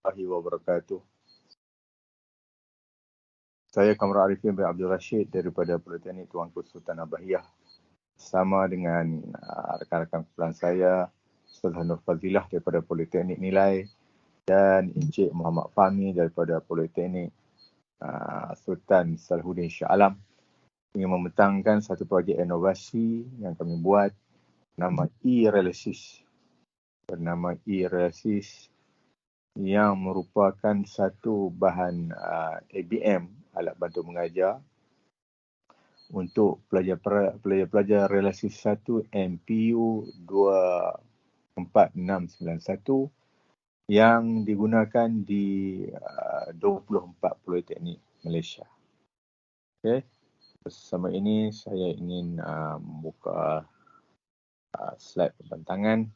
warahmatullahi wabarakatuh. Saya Kamran Arifin bin Abdul Rashid daripada Politeknik Tuanku Sultan Abahiyah. Sama dengan rakan-rakan kumpulan saya, Ustaz Nur Fazilah daripada Politeknik Nilai dan Encik Muhammad Fahmi daripada Politeknik Sultan Salahuddin Shah Alam ingin membentangkan satu projek inovasi yang kami buat bernama e-Realisys. Bernama e-Realisys yang merupakan satu bahan ABM, alat bantu mengajar, untuk pelajar-pelajar Realisys 1 MPU 24691 yang digunakan di 24 politeknik Malaysia. Okey. Bersama ini saya ingin membuka slide pembentangan.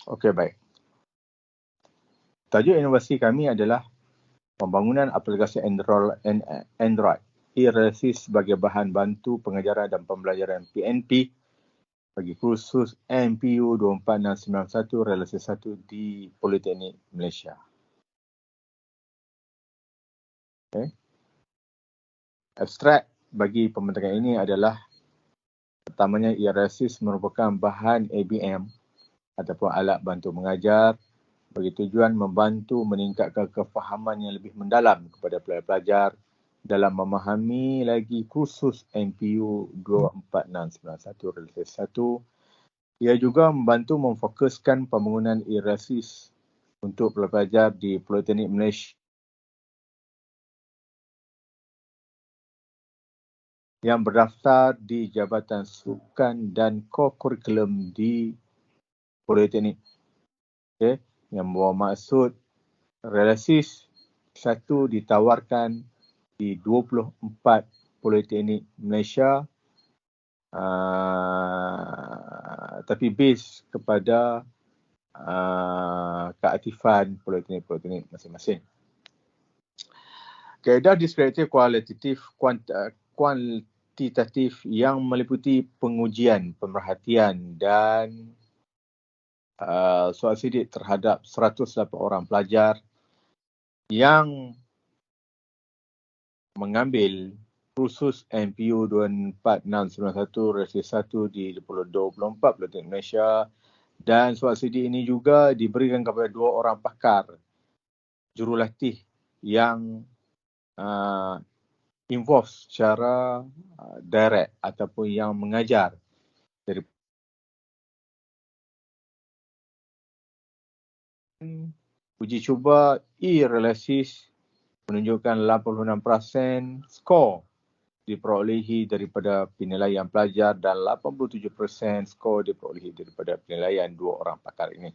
Okey, baik. Tajuk inovasi kami adalah pembangunan aplikasi Android e-Realisys sebagai bahan bantu pengajaran dan pembelajaran PNP bagi kursus MPU 24691 Realisys 1 di Politeknik Malaysia. Okay. Abstrak bagi pembentangan ini adalah pertamanya e-Realisys merupakan bahan ABM ataupun alat bantu mengajar bagi tujuan membantu meningkatkan kefahaman yang lebih mendalam kepada pelajar-pelajar dalam memahami lagi kursus MPU 24691 Realisys 1. Ia juga membantu memfokuskan pembangunan e-Realisys untuk pelajar di Politeknik Malaysia yang berdaftar di Jabatan Sukan dan Co-Kurikulum di Politeknik. Okay. Yang membawa maksud Realisys 1 ditawarkan di 24 Politeknik Malaysia, tapi base kepada keaktifan politeknik masing-masing. Kaedah deskriptif kuantitatif yang meliputi pengujian, pemerhatian dan soal sidik terhadap 108 orang pelajar yang mengambil kursus MPU 24691 Realisys 1 di 24 Politeknik Malaysia, dan soal sidik ini juga diberikan kepada 2 orang pakar jurulatih yang involve secara direct ataupun yang mengajar dari uji cuba e-Realisys menunjukkan 86% skor diperolehi daripada penilaian pelajar dan 87% skor diperolehi daripada penilaian 2 orang pakar ini.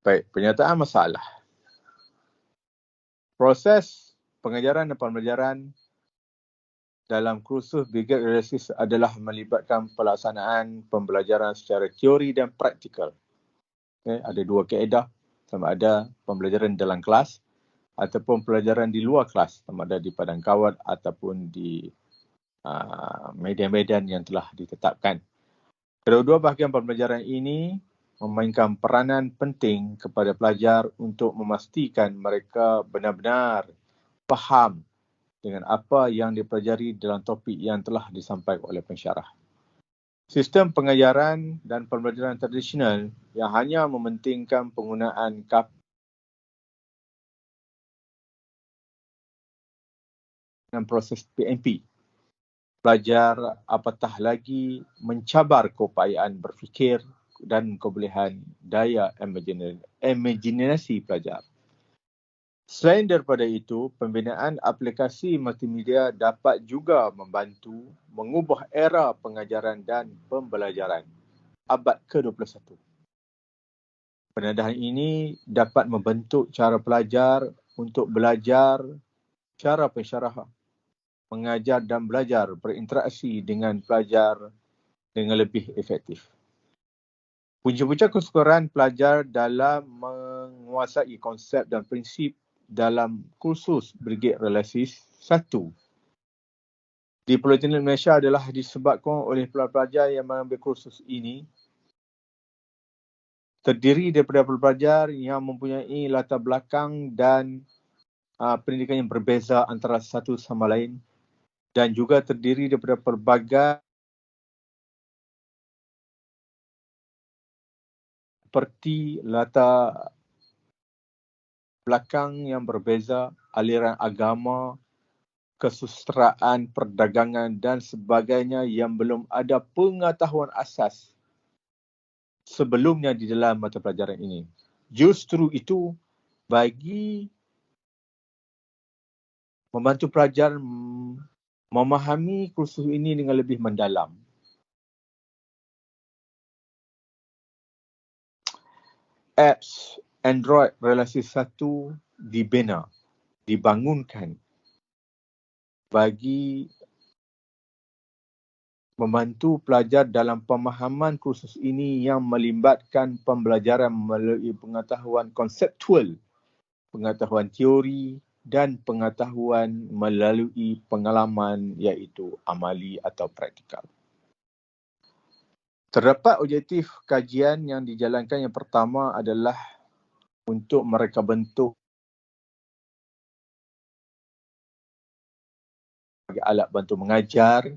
Baik, pernyataan masalah. Proses pengajaran dan pembelajaran dalam kursus Brigade Realisys adalah melibatkan pelaksanaan pembelajaran secara teori dan praktikal. Okay, ada 2 kaedah, sama ada pembelajaran dalam kelas ataupun pelajaran di luar kelas, sama ada di padang kawat ataupun di medan-medan yang telah ditetapkan. Kedua-dua bahagian pembelajaran ini memainkan peranan penting kepada pelajar untuk memastikan mereka benar-benar faham dengan apa yang dipelajari dalam topik yang telah disampaikan oleh pensyarah. Sistem pengajaran dan pembelajaran tradisional yang hanya mementingkan penggunaan dan proses PNP. Pelajar apatah lagi mencabar keupayaan berfikir dan kebolehan daya imajinasi pelajar. Selain daripada itu, pembinaan aplikasi multimedia dapat juga membantu mengubah era pengajaran dan pembelajaran abad ke-21. Pendedahan ini dapat membentuk cara pelajar untuk belajar cara pensyarah, mengajar dan belajar berinteraksi dengan pelajar dengan lebih efektif. Punca-punca kesukaran pelajar dalam menguasai konsep dan prinsip dalam kursus Brigade Realisis 1 di Politeknik Malaysia adalah disebabkan oleh pelajar yang mengambil kursus ini terdiri daripada pelajar yang mempunyai latar belakang dan pendidikan yang berbeza antara satu sama lain dan juga terdiri daripada pelbagai seperti latar belakang yang berbeza, aliran agama, kesusasteraan, perdagangan dan sebagainya yang belum ada pengetahuan asas sebelumnya di dalam mata pelajaran ini. Justru itu bagi membantu pelajar memahami kursus ini dengan lebih mendalam. Apps Android Realisis 1 dibangunkan bagi membantu pelajar dalam pemahaman kursus ini yang melibatkan pembelajaran melalui pengetahuan konseptual, pengetahuan teori dan pengetahuan melalui pengalaman iaitu amali atau praktikal. Terdapat objektif kajian yang dijalankan. Yang pertama adalah untuk mereka bentuk sebagai alat bantu mengajar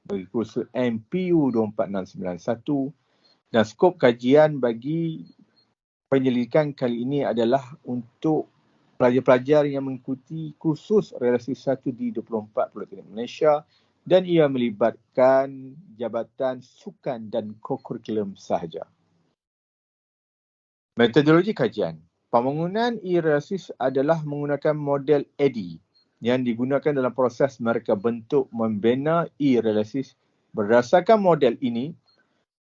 bagi kursus MPU 24691 dan skop kajian bagi penyelidikan kali ini adalah untuk pelajar-pelajar yang mengikuti kursus Realisis 1 di 24 Politeknik Malaysia dan ia melibatkan jabatan sukan dan kokurikulum sahaja. Metodologi kajian. Pembangunan e-realisis adalah menggunakan model ADDIE yang digunakan dalam proses mereka bentuk membina e-realisis. Berdasarkan model ini,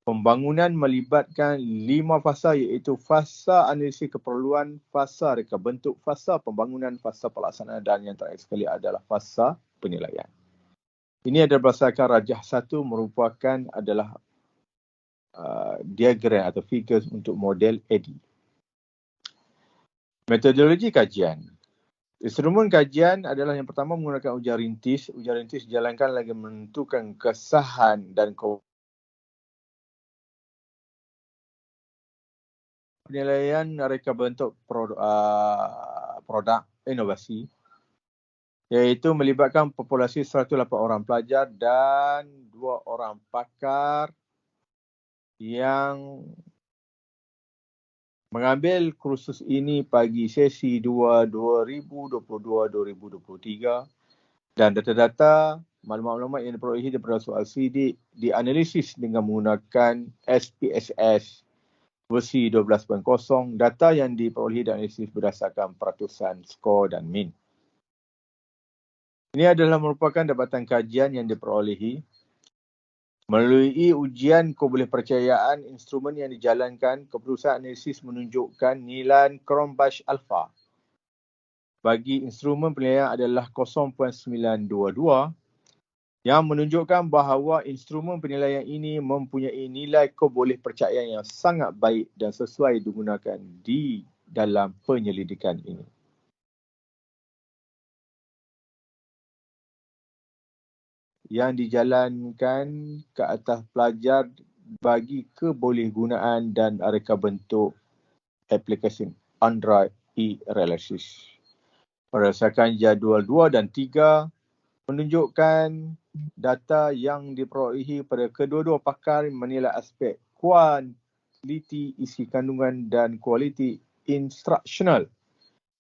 pembangunan melibatkan 5 fasa iaitu fasa analisis keperluan, fasa reka bentuk, fasa pembangunan, fasa pelaksanaan dan yang terakhir sekali adalah fasa penilaian. Ini adalah berdasarkan rajah 1 merupakan adalah diagram atau figures untuk model ADDIE. Metodologi kajian. Instrumen kajian adalah yang pertama menggunakan ujian rintis. Ujian rintis dijalankan lagi menentukan kesahan dan penilaian reka bentuk produk inovasi iaitu melibatkan populasi 108 orang pelajar dan 2 orang pakar yang mengambil kursus ini pagi sesi 2 2022-2023 dan data-data maklumat-maklumat yang diperolehi daripada soal sidik dianalisis dengan menggunakan SPSS versi 12.0. Data yang diperolehi dan analisis berdasarkan peratusan skor dan min. Ini adalah merupakan dapatan kajian yang diperolehi melalui ujian kebolehpercayaan instrumen yang dijalankan. Keputusan analisis menunjukkan nilai Cronbach alpha bagi instrumen penilaian adalah 0.922 yang menunjukkan bahawa instrumen penilaian ini mempunyai nilai kebolehpercayaan yang sangat baik dan sesuai digunakan di dalam penyelidikan ini. Yang dijalankan ke atas pelajar bagi kebolehgunaan dan reka bentuk aplikasi Android e-realisis. Berdasarkan jadual 2 dan 3 menunjukkan data yang diperolehi pada kedua-dua pakar menilai aspek kualiti isi kandungan dan kualiti instruksional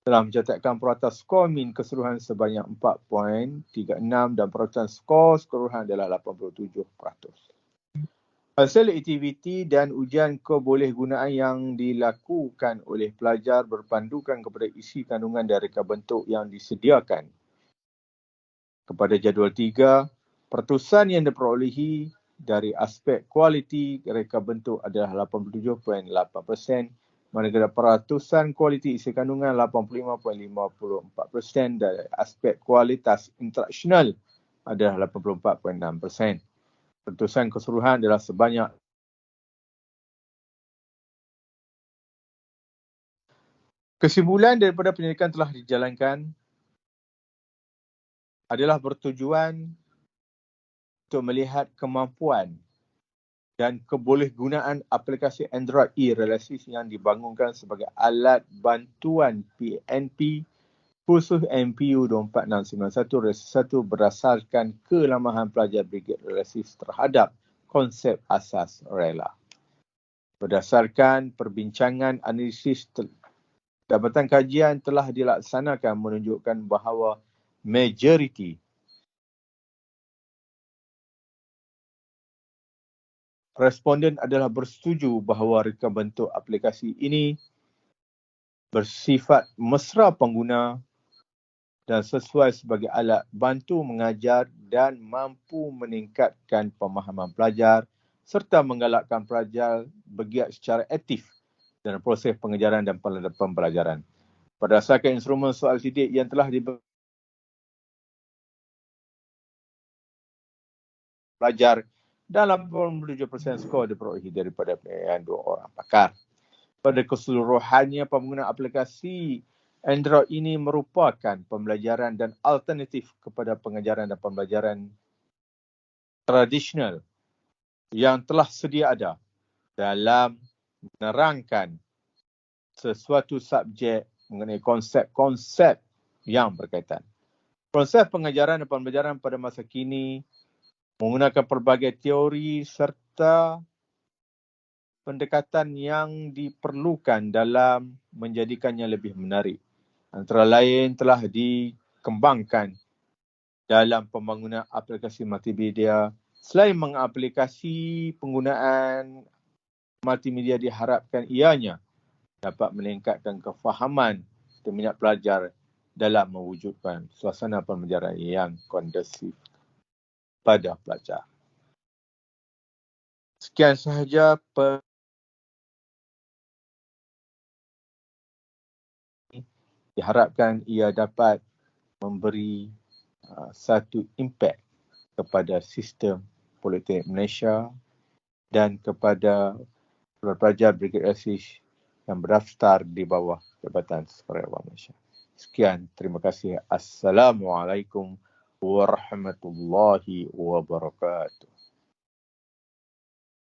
telah mencatatkan peratusan skor min keseluruhan sebanyak 4.36 dan peratusan skor keseluruhan adalah 87%. Hasil aktiviti dan ujian kebolehgunaan yang dilakukan oleh pelajar berpandukan kepada isi kandungan dan reka bentuk yang disediakan. Kepada jadual 3, peratusan yang diperolehi dari aspek kualiti reka bentuk adalah 87.8% manakala peratusan kualiti isi kandungan 85.54% dan aspek kualitas interaksional adalah 84.6%. Peratusan keseluruhan adalah sebanyak kesimpulan daripada penyelidikan telah dijalankan adalah bertujuan untuk melihat kemampuan dan kebolehgunaan aplikasi Android e-Realisys yang dibangunkan sebagai alat bantuan PNP khusus MPU 24691-1 berdasarkan kelemahan pelajar Brigade Realisys terhadap konsep asas rela. Berdasarkan perbincangan analisis, Jabatan Kajian telah dilaksanakan menunjukkan bahawa majoriti responden adalah bersetuju bahawa reka bentuk aplikasi ini bersifat mesra pengguna dan sesuai sebagai alat bantu mengajar dan mampu meningkatkan pemahaman pelajar serta menggalakkan pelajar bergiat secara aktif dalam proses pengajaran dan pembelajaran. Berdasarkan instrumen soal sidik yang telah pelajar dan 87% skor diperolehi daripada penilaian 2 orang pakar. Pada keseluruhannya, penggunaan aplikasi Android ini merupakan pembelajaran dan alternatif kepada pengajaran dan pembelajaran tradisional yang telah sedia ada dalam menerangkan sesuatu subjek mengenai konsep-konsep yang berkaitan. Proses pengajaran dan pembelajaran pada masa kini menggunakan pelbagai teori serta pendekatan yang diperlukan dalam menjadikannya lebih menarik. Antara lain telah dikembangkan dalam pembangunan aplikasi multimedia. Selain mengaplikasi penggunaan multimedia, diharapkan ianya dapat meningkatkan kefahaman dan minat pelajar dalam mewujudkan suasana pembelajaran yang kondusif pada pelajar. Sekian sahaja diharapkan ia dapat memberi satu impak kepada sistem politik Malaysia dan kepada pelajar Brigade Realisys yang berdaftar di bawah Jabatan Sukarelawan Malaysia. Sekian, terima kasih. Assalamualaikum warahmatullahi wabarakatuh.